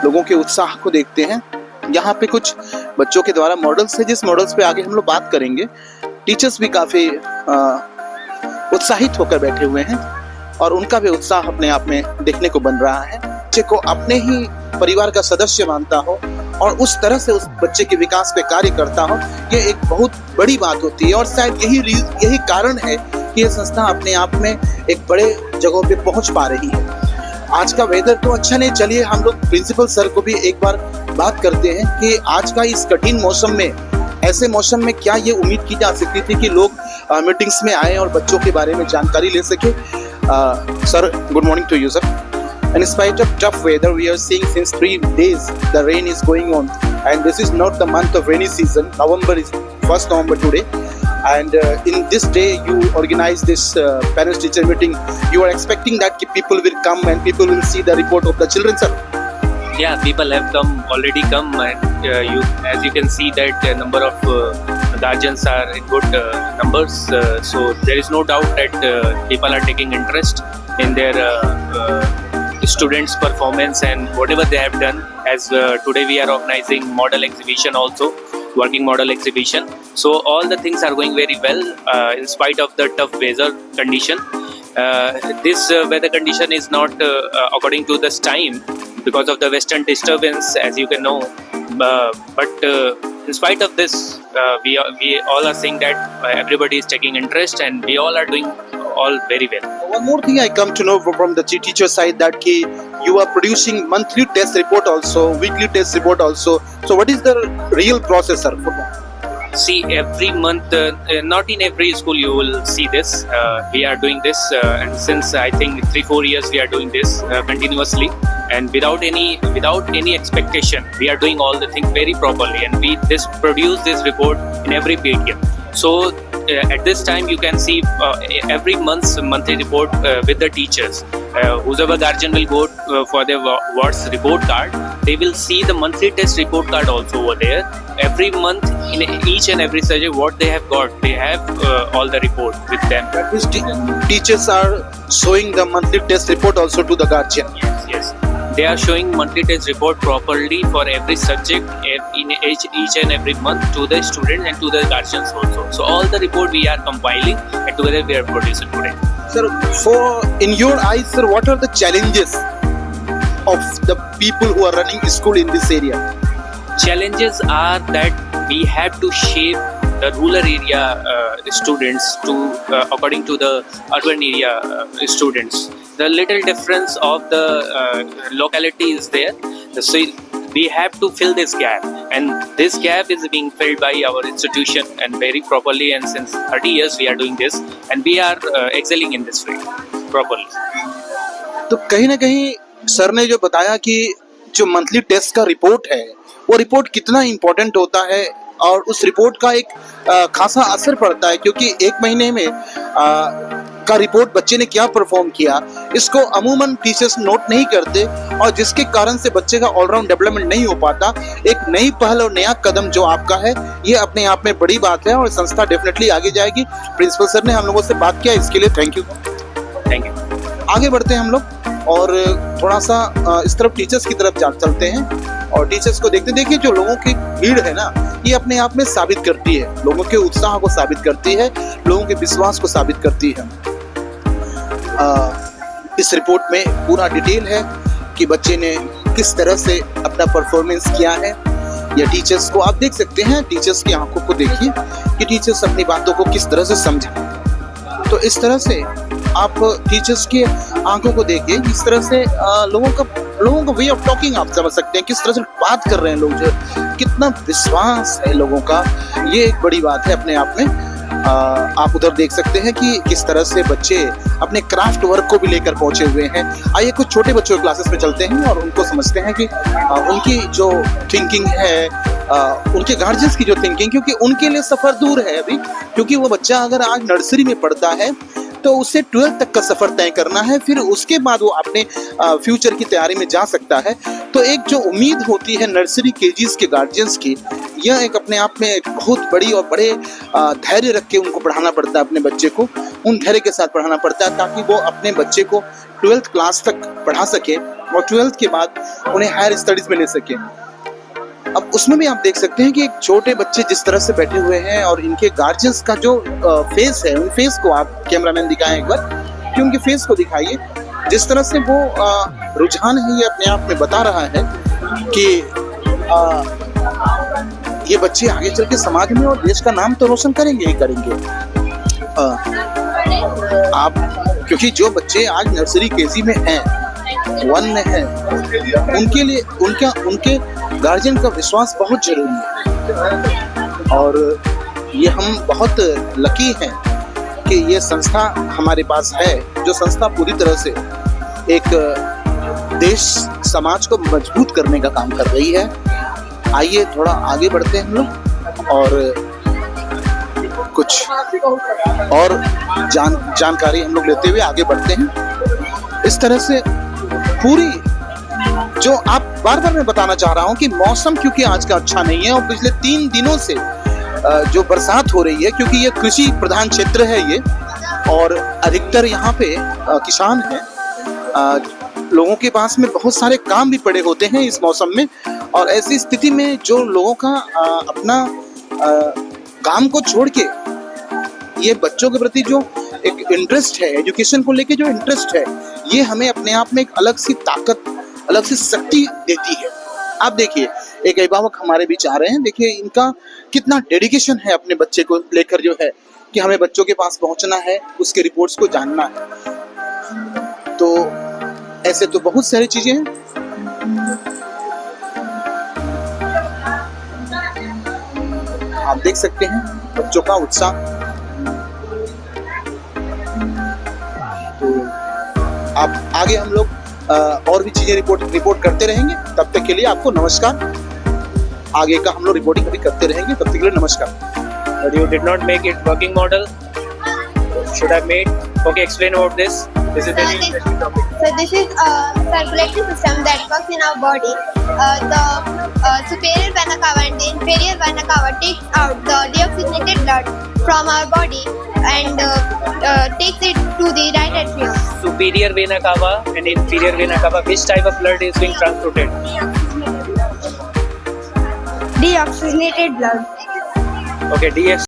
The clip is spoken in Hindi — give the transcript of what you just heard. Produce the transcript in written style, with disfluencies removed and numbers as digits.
लोगों के उत्साह को देखते हैं। यहाँ पे कुछ बच्चों के द्वारा मॉडल्स है, जिस मॉडल्स पे आगे हम लोग बात करेंगे। टीचर्स भी काफ़ी उत्साहित होकर बैठे हुए हैं और उनका भी उत्साह अपने आप में देखने को बन रहा है। बच्चे को अपने ही परिवार का सदस्य मानता हो और उस तरह से उस बच्चे के विकास पे कार्य करता हो, ये एक बहुत बड़ी बात होती है। और शायद यही कारण है कि ये संस्था अपने आप में एक बड़े जगहों पे पहुंच पा रही है। आज का वेदर तो अच्छा नहीं, चलिए हम लोग प्रिंसिपल सर को भी एक बार बात करते हैं कि आज का इस कठिन मौसम में, ऐसे मौसम में क्या ये उम्मीद की जा सकती थी कि लोग मीटिंग्स में आए और बच्चों के बारे में जानकारी ले सके। Sir, good morning to you sir. In spite of tough weather, we are seeing since 3 days the rain is going on, and this is not the month of rainy season. November is 1st November today, and in this day you organize this parents teacher meeting. You are expecting that people will come and people will see the report of the children, sir? Yeah, people have already come, and as you can see that the number of guardians are in good numbers. So there is no doubt that people are taking interest in their students' performance and whatever they have done. As today we are organizing model exhibition also, working model exhibition. So all the things are going very well in spite of the tough weather condition. This weather condition is not according to this time because of the western disturbance, as you can know. But in spite of this, we all are seeing that everybody is taking interest and we all are doing all very well. One more thing I come to know from the teacher side that you are producing monthly test report also, weekly test report also. So what is the real process, sir? See, every month, not in every school you will see this. We are doing this and since I think 3-4 years we are doing this continuously and without any expectation. We are doing all the things very properly and we produce this report in every period. So at this time you can see every month's monthly report with the teachers. Whoever guardian will go for their wards report card, they will see the monthly test report card also over there. Every month in each and every subject what they have got, they have all the report with them. That is, teachers are showing the monthly test report also to the guardian. Yes. They are showing monthly test report properly for every subject in each and every month to the students and to the guardians also. So all the report we are compiling and together we are producing today. Sir, in your eyes, sir, what are the challenges of the people who are running school in this area? Challenges are that we have to shape the rural area students to according to the urban area students. The little difference of the locality is there. So we have to fill this gap, and this gap is being filled by our institution and very properly. And since 30 years we are doing this, and we are excelling in this way properly. तो कहीं ना कहीं सर ने जो बताया कि जो मंथली टेस्ट का रिपोर्ट है, वो रिपोर्ट कितना इम्पोर्टेंट होता है और उस रिपोर्ट का एक खासा असर पड़ता है, क्योंकि एक महीने में का रिपोर्ट बच्चे ने क्या परफॉर्म किया, इसको अमूमन टीचर्स नोट नहीं करते और जिसके कारण से बच्चे का ऑलराउंड डेवलपमेंट नहीं हो पाता। एक नई पहल और नया कदम जो आपका है, ये अपने आप में बड़ी बात है और संस्था डेफिनेटली आगे जाएगी। प्रिंसिपल सर ने हम लोगों से बात किया, इसके लिए थैंक यू। आगे बढ़ते हैं हम लोग और थोड़ा सा इस तरफ टीचर्स की तरफ चलते हैं और टीचर्स को देखते। देखिए, जो लोगों की भीड़ है ना, ये अपने आप में साबित करती है, लोगों के उत्साह को साबित करती है, लोगों के विश्वास को साबित करती है। इस रिपोर्ट में पूरा डिटेल है कि बच्चे ने किस तरह से अपना परफॉर्मेंस किया है। या टीचर्स को आप देख सकते हैं, टीचर्स की आंखों को देखिए कि टीचर्स अपनी बातों को किस तरह से समझें। तो इस तरह से आप टीचर्स के आंखों को देखिए, किस तरह से लोगों का वे ऑफ टॉकिंग आप समझ सकते हैं, किस तरह से बात कर रहे हैं लोग, जो कितना विश्वास है लोगों का, ये एक बड़ी बात है अपने आप में। आप उधर देख सकते हैं कि किस तरह से बच्चे अपने क्राफ्ट वर्क को भी लेकर पहुंचे हुए हैं। आइए कुछ छोटे बच्चों की क्लासेस में चलते हैं और उनको समझते हैं कि उनकी जो थिंकिंग है, उनके गार्जियंस की जो थिंकिंग, क्योंकि उनके लिए सफ़र दूर है अभी, क्योंकि वो बच्चा अगर आज नर्सरी में पढ़ता है तो उसे 12th तक का सफ़र तय करना है, फिर उसके बाद वो अपने फ्यूचर की तैयारी में जा सकता है। तो एक जो उम्मीद होती है नर्सरी केजीज के गार्जियंस की, यह एक अपने आप में एक बहुत बड़ी और बड़े धैर्य रख के उनको पढ़ाना पड़ता है अपने बच्चे को, उन धैर्य के साथ पढ़ाना पड़ता है ताकि वो अपने बच्चे को 12th क्लास तक पढ़ा सके और 12th के बाद उन्हें हायर स्टडीज में ले सके। अब उसमें भी आप देख सकते हैं कि एक छोटे बच्चे जिस तरह से बैठे हुए हैं और इनके गार्जियंस का जो फेस है, उन फेस को आप कैमरामैन दिखाएं एक बार, कि उनके फेस को दिखाइए। जिस तरह से वो रुझान है ये अपने आप में बता रहा है कि ये बच्चे आगे चल के समाज में और देश का नाम तो रोशन करेंगे ही करेंगे। आप क्योंकि जो बच्चे आज नर्सरी केजी में हैं, 1 में हैं, उनके लिए उनके गार्जियन का विश्वास बहुत जरूरी है। और ये हम बहुत लकी हैं कि ये संस्था हमारे पास है, जो संस्था पूरी तरह से एक देश समाज को मजबूत करने का काम कर रही है। आइए थोड़ा आगे बढ़ते हैं हम लोग और कुछ और जानकारी हम लोग लेते हुए आगे बढ़ते हैं। इस तरह से पूरी जो आप बार बार मैं बताना चाह रहा हूं कि मौसम क्योंकि आज का अच्छा नहीं है और पिछले 3 दिनों से जो बरसात हो रही है, क्योंकि ये कृषि प्रधान क्षेत्र है ये, और अधिकतर यहाँ पे किसान हैं, लोगों के पास में बहुत सारे काम भी पड़े होते हैं इस मौसम में। और ऐसी स्थिति में जो लोगों का अपना काम को छोड़ के ये बच्चों के प्रति जो एक इंटरेस्ट है, एजुकेशन को लेके जो इंटरेस्ट है, ये हमें अपने आप में एक अलग सी ताकत, अलग सी शक्ति देती है। आप देखिए एक अभिभावक हमारे बीच आ रहे हैं, देखिए इनका कितना डेडिकेशन है अपने बच्चे को लेकर, जो है कि हमें बच्चों के पास पहुंचना है, उसके रिपोर्ट्स को जानना है। तो ऐसे तो बहुत सारी चीजें हैं। आप देख सकते हैं बच्चों का उत्साह। तो आप आगे हम लोग और भी चीजें रिपोर्ट करते रहेंगे। तब तक के लिए आपको नमस्कार। आगे का हम लोग रिपोर्टिंग भी करते रहेंगे। तब तक के लिए नमस्कार। But you did not make it working model. Should have made. Okay, explain about this. This is very interesting topic. So this is a circulatory system that works in our body. The superior vena cava and the inferior vena cava takes out the deoxygenated blood from our body and takes it to the right atrium. Superior vena cava and inferior vena cava. Which type of blood is being transported? Deoxygenated blood. Okay, DS.